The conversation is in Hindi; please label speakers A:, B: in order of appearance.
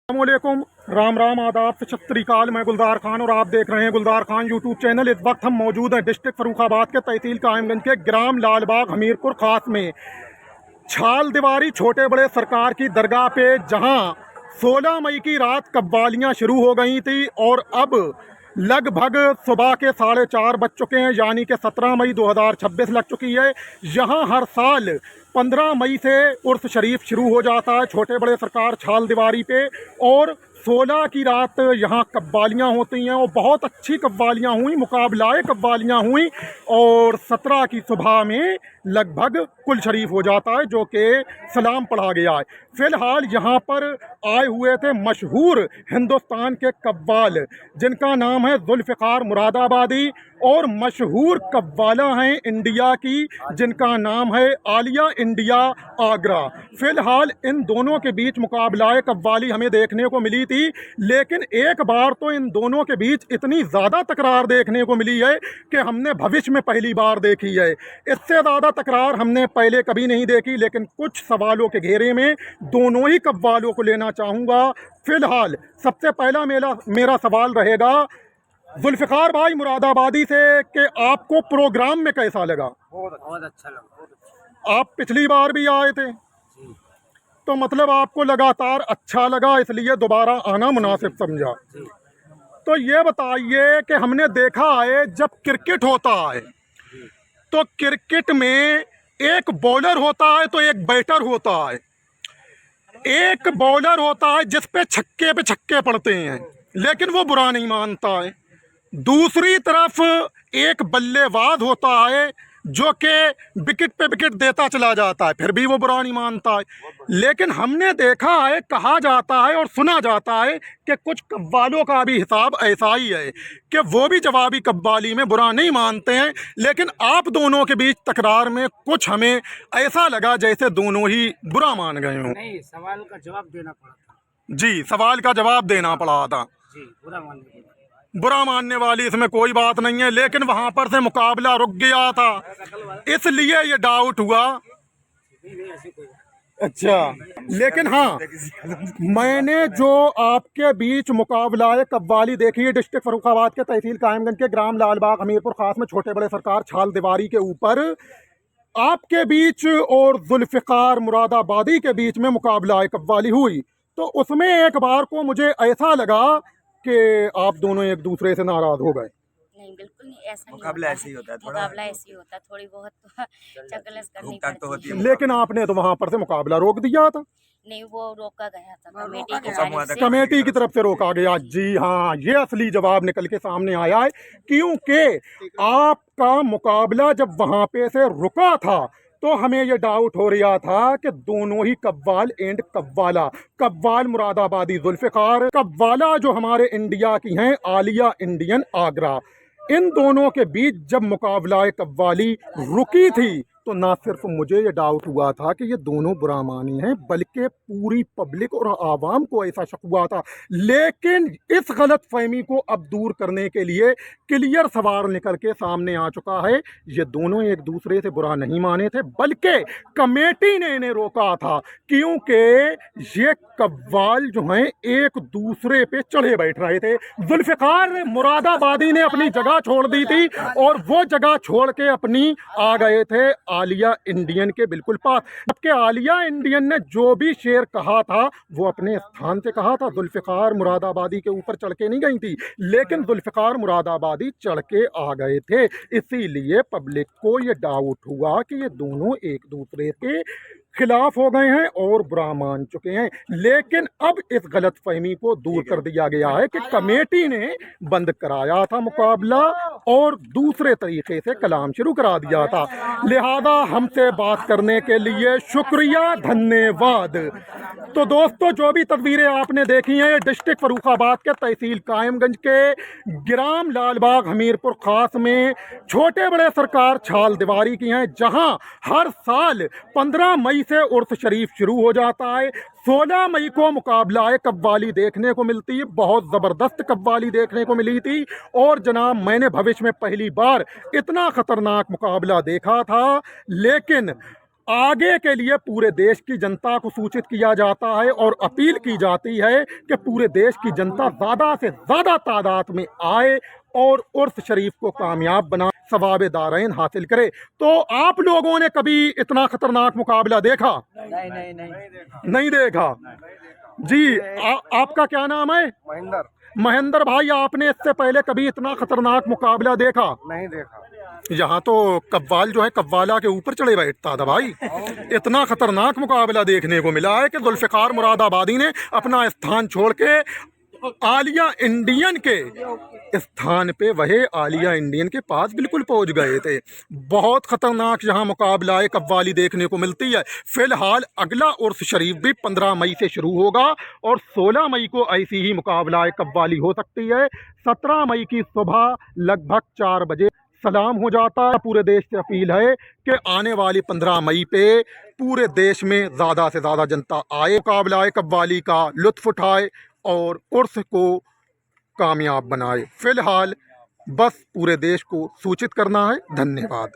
A: अस्सलामुअलैकुम, राम राम, आदाब, सत श्री अकाल। मैं गुलजार खान और आप देख रहे हैं गुलजार खान यूट्यूब चैनल। इस वक्त हम मौजूद हैं डिस्ट्रिक्ट फर्रुखाबाद के तहसील कायमगंज के ग्राम लालबाग हमीरपुर खास में छाल दीवारी छोटे बड़े सरकार की दरगाह पे, जहां 16 मई की रात कव्वालियाँ शुरू हो गई थी और अब लगभग सुबह के 4:30 बज चुके हैं, यानी कि 17 मई 2026 लग चुकी है। यहाँ हर साल 15 मई से उर्स शरीफ शुरू हो जाता है छोटे बड़े सरकार छाल दीवारी पे, और 16 की रात यहाँ कव्वालियाँ होती हैं और बहुत अच्छी कव्वालियाँ हुई, मुकाबलाए कव्वालियाँ हुई, और 17 की सुबह में लगभग कुल शरीफ हो जाता है, जो कि सलाम पढ़ा गया है। फ़िलहाल यहाँ पर आए हुए थे मशहूर हिंदुस्तान के कव्वाल, जिनका नाम है जुल्फ़िकार मुरादाबादी, और मशहूर कव्वाला हैं इंडिया की, जिनका नाम है आलिया इंडिया आगरा। फ़िलहाल इन दोनों के बीच मुकाबलाए कव्वाली हमें देखने को मिली थी, लेकिन एक बार तो इन दोनों के बीच इतनी ज़्यादा तकरार देखने को मिली है कि हमने भविष्य में पहली बार देखी है। इससे ज़्यादा तकरार हमने पहले कभी नहीं देखी, लेकिन कुछ सवालों के घेरे में दोनों ही कव्वालों को लेना चाहूँगा। फ़िलहाल सबसे पहला मेरा सवाल रहेगा जुल्फ़िकार भाई मुरादाबादी से कि आपको प्रोग्राम में कैसा लगा?
B: बहुत अच्छा लगा।
A: आप पिछली बार भी आए थे, तो मतलब आपको लगातार अच्छा लगा, इसलिए दोबारा आना मुनासिब समझा। तो ये बताइए कि हमने देखा है जब क्रिकेट होता है तो क्रिकेट में एक बॉलर होता है तो एक बैटर होता है। एक बॉलर होता है जिस पे छक्के पड़ते हैं, लेकिन वो बुरा नहीं मानता है। दूसरी तरफ एक बल्लेबाज होता है जो कि विकेट पे विकेट देता चला जाता है, फिर भी वो बुरा नहीं मानता है। लेकिन हमने देखा है, कहा जाता है और सुना जाता है कि कुछ कव्वालों का भी हिसाब ऐसा ही है कि वो भी जवाबी कव्वाली में बुरा नहीं मानते हैं। लेकिन आप दोनों के बीच तकरार में कुछ हमें ऐसा लगा जैसे दोनों ही बुरा मान गए हों।
B: नहीं, सवाल का जवाब देना पड़ा था।
A: जी, सवाल का जवाब देना पड़ा था।
B: जी,
A: बुरा मानने वाली इसमें कोई बात नहीं है, लेकिन वहां पर से मुकाबला रुक गया था, इसलिए ये डाउट हुआ। अच्छा, लेकिन हाँ, मैंने जो आपके बीच मुकाबला कव्वाली देखी है डिस्ट्रिक्ट फर्रुखाबाद के तहसील कायमगंज के ग्राम लालबाग हमीरपुर खास में छोटे बड़े सरकार छाल दीवारी के ऊपर आपके बीच और जुल्फ़िकार मुरादाबादी के बीच में मुकाबला कव्वाली हुई, तो उसमें एक बार को मुझे ऐसा लगा कि आप दोनों एक दूसरे से नाराज हो गए।
C: नहीं, बिल्कुल नहीं, ऐसा नहीं
B: मुकाबला ऐसे ही होता है,
C: मुकाबला ऐसे ही होता है, थोड़ी बहुत तो चकलस करनी पड़ती है।
A: लेकिन आपने तो वहां पर से मुकाबला रोक दिया था।
C: नहीं, वो रोका गया था कमेटी की
B: रोका
C: तरफ से।
A: कमेटी की तरफ से रोका गया। जी हाँ, ये असली जवाब निकल के सामने आया है, क्योंकि आपका मुकाबला जब वहां पे से रुका था तो हमें ये डाउट हो रहा था कि दोनों ही कव्वाल एंड कव्वाला, कव्वाल मुरादाबादी जुल्फ़िकार, कव्वाला जो हमारे इंडिया की हैं आलिया इंडियन आगरा, इन दोनों के बीच जब मुकाबला कव्वाली रुकी थी तो ना सिर्फ मुझे ये डाउट हुआ था कि ये दोनों बुरा मानी हैं, बल्कि पूरी पब्लिक और आवाम को ऐसा शक हुआ था। लेकिन इस गलत फहमी को अब दूर करने के लिए क्लियर सवाल निकल के सामने आ चुका है। ये दोनों एक दूसरे से बुरा नहीं माने थे, बल्कि कमेटी ने इन्हें रोका था, क्योंकि ये कव्वाल जो हैं एक दूसरे पे चढ़े बैठ रहे थे। जुल्फ़िकार मुरादाबादी ने अपनी जगह छोड़ दी थी और वो जगह छोड़ के अपनी आ गए थे आलिया इंडियन के बिल्कुल पास, जबकि आलिया इंडियन ने जो भी शेर कहा था वो अपने स्थान से कहा था। जुल्फ़िकार मुरादाबादी के ऊपर चढ़ के नहीं गई थी, लेकिन जुल्फ़िकार मुरादाबादी चढ़ के आ गए थे। इसीलिए पब्लिक को ये डाउट हुआ कि ये दोनों एक दूसरे के खिलाफ हो गए हैं और बुरा मान चुके हैं। लेकिन अब इस गलत फहमी को दूर कर दिया गया है कि कमेटी ने बंद कराया था मुकाबला और दूसरे तरीके से कलाम शुरू करा दिया था। लिहाजा हमसे बात करने के लिए शुक्रिया, धन्यवाद। तो दोस्तों, जो भी तस्वीरें आपने देखी हैं ये डिस्ट्रिक्ट फर्रुखाबाद के तहसील कायमगंज के ग्राम लालबाग हमीरपुर खास में छोटे बड़े सरकार छाल दीवारी की हैं, जहां हर साल 15 मई से उर्स शरीफ शुरू हो जाता है। 16 मई को मुकाबला कव्वाली देखने को मिलती है, बहुत ज़बरदस्त कव्वाली देखने को मिली थी। और जनाब, मैंने भविष्य में पहली बार इतना ख़तरनाक मुकाबला देखा था, लेकिन आगे के लिए पूरे देश की जनता को सूचित किया जाता है और अपील की जाती है कि पूरे देश की जनता ज़्यादा से ज़्यादा तादाद में आए और उर्स शरीफ को कामयाब बना सवाब दारैन हासिल करे। तो आप लोगों ने कभी इतना खतरनाक मुकाबला देखा? नहीं देखा जी। आपका क्या नाम है?
B: महेंद्र।
A: महेंद्र भाई, आपने इससे पहले कभी इतना खतरनाक मुकाबला देखा?
B: नहीं देखा।
A: यहाँ तो कव्वाल जो है कव्वाला के ऊपर चढ़े बैठता था भाई। इतना खतरनाक मुकाबला देखने को मिला है कि जुल्फ़िकार मुरादाबादी ने अपना स्थान छोड़ के आलिया इंडियन के स्थान पे वही आलिया इंडियन के पास बिल्कुल पहुंच गए थे। बहुत खतरनाक यहाँ मुकाबला कव्वाली देखने को मिलती है। फिलहाल अगला उर्स शरीफ भी 15 मई से शुरू होगा और 16 मई को ऐसी ही मुकाबला कव्वाली हो सकती है। 17 मई की सुबह लगभग 4 बजे सलाम हो जाता है। पूरे देश से अपील है कि आने वाली 15 मई पे पूरे देश में ज़्यादा से ज़्यादा जनता आए, मुकाबला कव्वाली का लुत्फ़ उठाए और उर्स को कामयाब बनाए। फिलहाल बस पूरे देश को सूचित करना है। धन्यवाद।